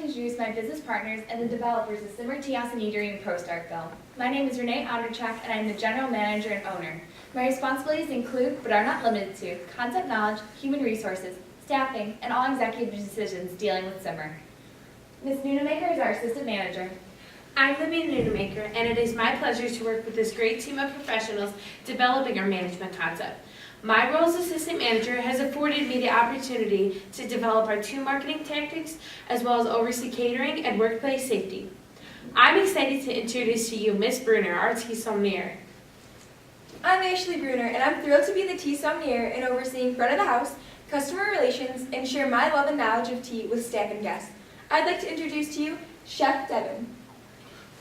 introduce my business partners and the developers of Simmer Tea House and Eatery in Pro Starkville. My name is Renee Onderchak, and I'm the general manager and owner. My responsibilities include, but are not limited to, concept knowledge, human resources, staffing, and all executive decisions dealing with Simmer. Ms. Nunemaker is our assistant manager. I'm Libby Nunemaker, and it is my pleasure to work with this great team of professionals developing our management concept. My role as assistant manager has afforded me the opportunity to develop our two marketing tactics, as well as oversee catering and workplace safety. I'm excited to introduce to you Miss Bruner, our tea sommelier. I'm Ashley Bruner, and I'm thrilled to be the tea sommelier and overseeing front of the house, customer relations, and share my love and knowledge of tea with staff and guests. I'd like to introduce to you Chef Devin.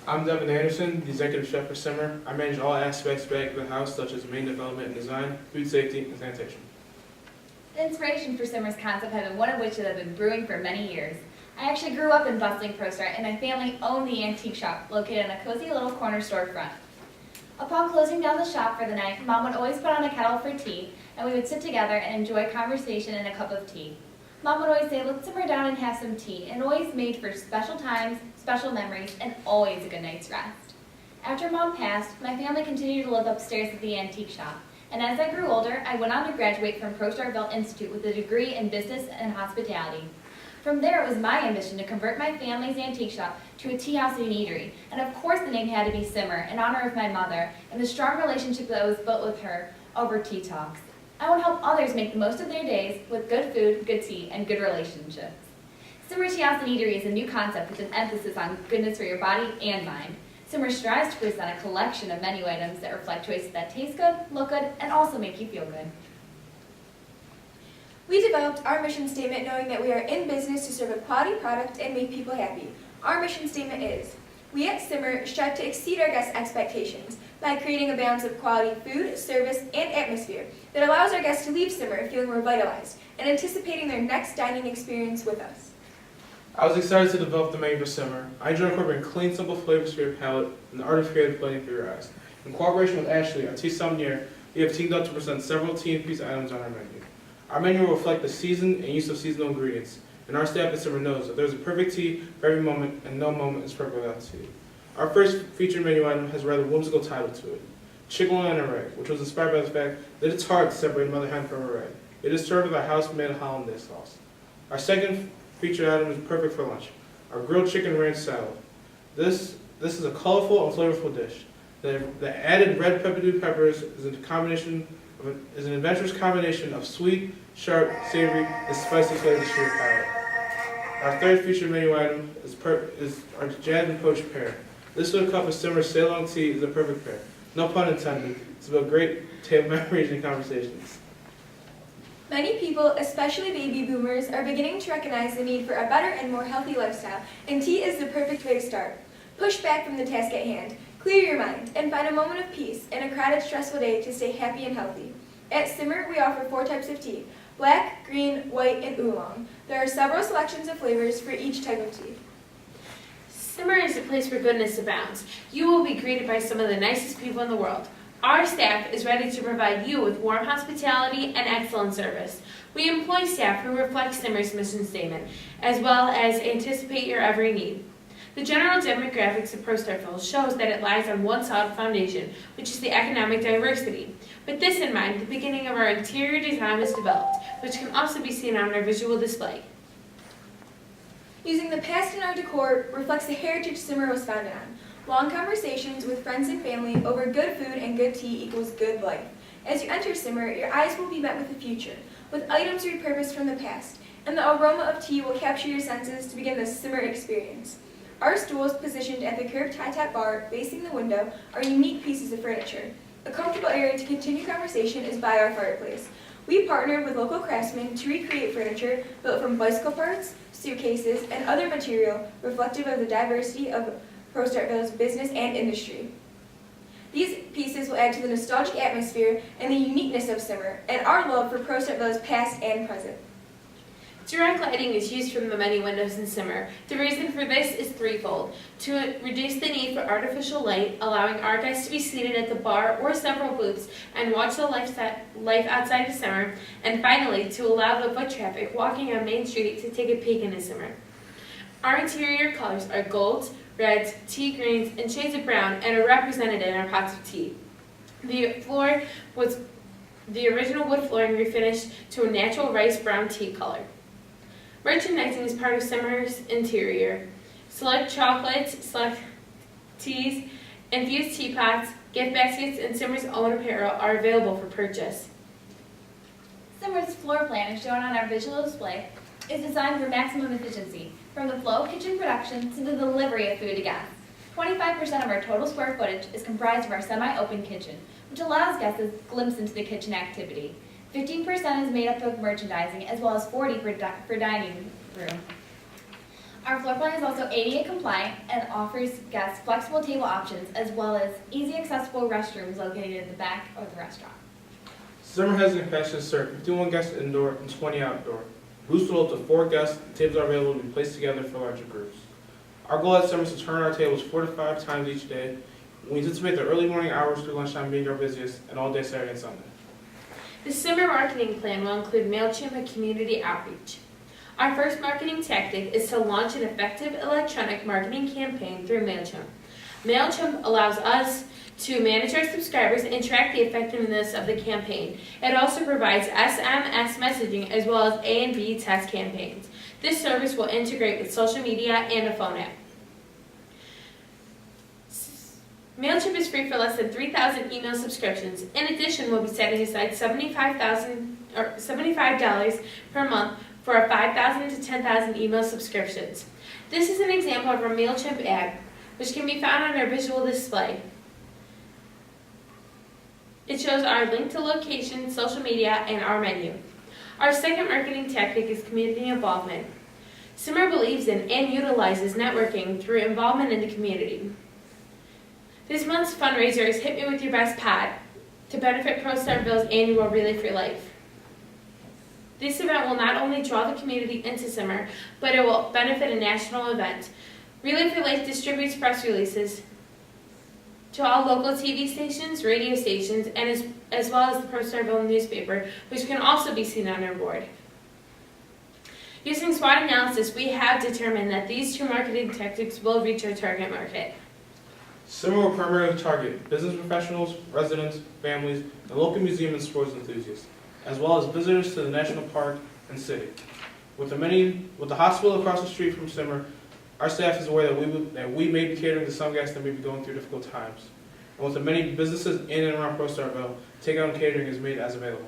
I'm Devin Anderson, the executive chef for Simmer. I manage all aspects back of the house, such as main development and design, food safety, and sanitation. The inspiration for Simmer's concept has been one of which that I've been brewing for many years. I actually grew up in bustling Pro Star, and my family owned the antique shop located in a cozy little corner storefront. Upon closing down the shop for the night, Mom would always put on a kettle for tea, and we would sit together and enjoy conversation and a cup of tea. Mom would always say, "Let's simmer down and have some tea," and always made for special times, special memories, and always a good night's rest. After Mom passed, my family continued to live upstairs at the antique shop, and as I grew older, I went on to graduate from Pro Starkville Institute with a degree in business and hospitality. From there, it was my ambition to convert my family's antique shop to a tea house and eatery, and of course the name had to be Simmer, in honor of my mother, and the strong relationship that was built with her over tea talks. I want to help others make the most of their days with good food, good tea, and good relationships. Simmer Tea House and Eatery is a new concept with an emphasis on goodness for your body and mind. Simmer strives to present a collection of menu items that reflect choices that taste good, look good, and also make you feel good. We developed our mission statement knowing that we are in business to serve a quality product and make people happy. Our mission statement is, we at Simmer strive to exceed our guests' expectations by creating a balance of quality food, service, and atmosphere that allows our guests to leave Simmer feeling revitalized and anticipating their next dining experience with us. I was excited to develop the menu for Simmer. I enjoy incorporating clean, simple flavors for your palate and the art of creative plating for your eyes. In cooperation with Ashley, our tea sommelier, we have teamed up to present several tea-infused items on our menu. Our menu will reflect the season and use of seasonal ingredients, and our staff at Simmer knows that there's a perfect tea for every moment, and no moment is perfect without tea. Our first featured menu item has a rather whimsical title to it, Chicken and an Egg, which was inspired by the fact that it's hard to separate mother hen from her egg. It is served with our house-made hollandaise sauce. Our second featured item is perfect for lunch, our grilled chicken ranch salad. This is a colorful and flavorful dish. The added red peppered peppers is an adventurous combination of sweet, sharp, savory, and spicy flavors for your palate. Our third featured menu item is our jasmine poached pear. This little cup of Simmer Ceylon tea is a perfect pair. No pun intended. It's about great table memories and conversations. Many people, especially baby boomers, are beginning to recognize the need for a better and more healthy lifestyle, and tea is the perfect way to start. Push back from the task at hand, clear your mind, and find a moment of peace in a crowded, stressful day to stay happy and healthy. At Simmer, we offer 4 types of tea: black, green, white, and oolong. There are several selections of flavors for each type of tea. Simmer is a place where goodness abounds. You will be greeted by some of the nicest people in the world. Our staff is ready to provide you with warm hospitality and excellent service. We employ staff who reflect Simmer's mission statement, as well as anticipate your every need. The general demographics of Pro Starkville shows that it lies on one solid foundation, which is the economic diversity. With this in mind, the beginning of our interior design was developed, which can also be seen on our visual display. Using the past in our decor reflects the heritage Simmer was founded on. Long conversations with friends and family over good food and good tea equals good life. As you enter Simmer, your eyes will be met with the future, with items repurposed from the past, and the aroma of tea will capture your senses to begin the Simmer experience. Our stools, positioned at the curved high-top bar facing the window, are unique pieces of furniture. A comfortable area to continue conversation is by our fireplace. We partnered with local craftsmen to recreate furniture built from bicycle parts, suitcases, and other material reflective of the diversity of Pro Starkville's business and industry. These pieces will add to the nostalgic atmosphere and the uniqueness of Simmer, and our love for Pro Starkville's past and present. Direct lighting is used from the many windows in Simmer. The reason for this is threefold: to reduce the need for artificial light, allowing our guests to be seated at the bar or several booths and watch the life outside of Simmer, and finally, to allow the foot traffic walking on Main Street to take a peek into Simmer. Our interior colors are golds, reds, tea greens, and shades of brown, and are represented in our pots of tea. The floor was the original wood flooring refinished to a natural rice brown tea color. Merchandising is part of Simmer's interior. Select chocolates, select teas, infused teapots, gift baskets, and Simmer's own apparel are available for purchase. Simmer's floor plan, as shown on our visual display, is designed for maximum efficiency, from the flow of kitchen production to the delivery of food to guests. 25% of our total square footage is comprised of our semi-open kitchen, which allows guests a glimpse into the kitchen activity. 15% is made up of merchandising, as well as 40% for dining room. Our floor plan is also ADA compliant and offers guests flexible table options, as well as easy accessible restrooms located in the back of the restaurant. Simmer has the capacity to serve 51 guests indoor and 20 outdoor. Booths will up to 4 guests, and tables are available to be placed together for larger groups. Our goal at Simmer is to turn our tables 4 to 5 times each day. We anticipate the early morning hours through lunchtime being our busiest, and all day Saturday and Sunday. The Simmer marketing plan will include MailChimp and community outreach. Our first marketing tactic is to launch an effective electronic marketing campaign through MailChimp. MailChimp allows us to manage our subscribers and track the effectiveness of the campaign. It also provides SMS messaging as well as A and B test campaigns. This service will integrate with social media and a phone app. MailChimp is free for less than 3,000 email subscriptions. In addition, we'll be setting aside $75 per month for our 5,000 to 10,000 email subscriptions. This is an example of our MailChimp ad, which can be found on our visual display. It shows our link to location, social media, and our menu. Our second marketing tactic is community involvement. Simmer believes in and utilizes networking through involvement in the community. This month's fundraiser is Hit Me With Your Best Pod to benefit ProStarville's annual Relay for Life. This event will not only draw the community into Simmer, but it will benefit a national event. Relay for Life distributes press releases to all local TV stations, radio stations, and as well as the ProStarville newspaper, which can also be seen on our board. Using SWOT analysis, we have determined that these 2 marketing tactics will reach our target market. Simmer will primarily target business professionals, residents, families, and local museum and sports enthusiasts, as well as visitors to the national park and city. With the hospital across the street from Simmer, our staff is aware that we may be catering to some guests that may be going through difficult times. And with the many businesses in and around ProStarville, takeout and catering is made as available.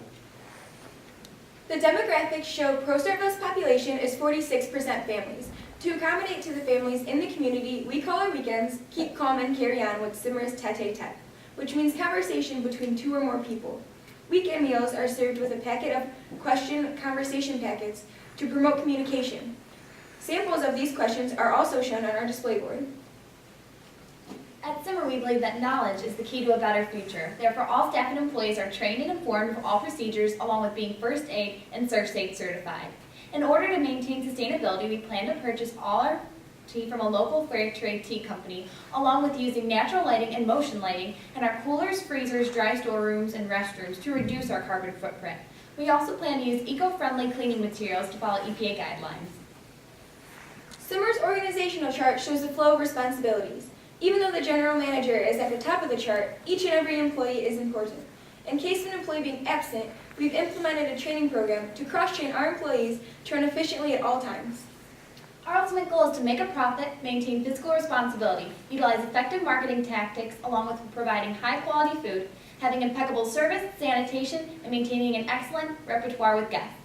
The demographics show ProStarville's population is 46% families. To accommodate to the families in the community, we call our weekends Keep Calm and Carry On with Simmer's Tete-a-Tete, which means conversation between 2 or more people. Weekend meals are served with a packet of conversation packets to promote communication. Samples of these questions are also shown on our display board. At Simmer, we believe that knowledge is the key to a better future. Therefore, all staff and employees are trained and informed of all procedures, along with being first aid and ServSafe certified. In order to maintain sustainability, we plan to purchase all our tea from a local fair trade tea company, along with using natural lighting and motion lighting in our coolers, freezers, dry storerooms, and restrooms to reduce our carbon footprint. We also plan to use eco-friendly cleaning materials to follow EPA guidelines. Simmer's organizational chart shows the flow of responsibilities. Even though the general manager is at the top of the chart, each and every employee is important. In case of an employee being absent, we've implemented a training program to cross-train our employees to run efficiently at all times. Our ultimate goal is to make a profit, maintain fiscal responsibility, utilize effective marketing tactics, along with providing high-quality food, having impeccable service, sanitation, and maintaining an excellent repertoire with guests.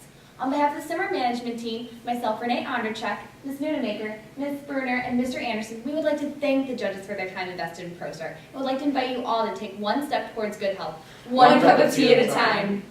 On behalf of the Simmer management team, myself, Renee Onderchuk, Ms. Nunemaker, Ms. Bruner, and Mr. Anderson, we would like to thank the judges for their time invested in ProStar. We would like to invite you all to take one step towards good health, one cup of tea at a time.